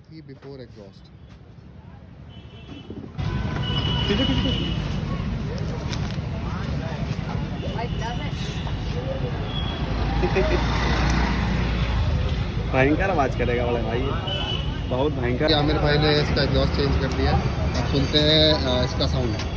की before exhaust. भयंकर आवाज करेगा बड़े भाई, बहुत भयंकर। आमिर भाई ने इसका एग्जॉस्ट चेंज कर दिया। अब सुनते हैं इसका साउंड।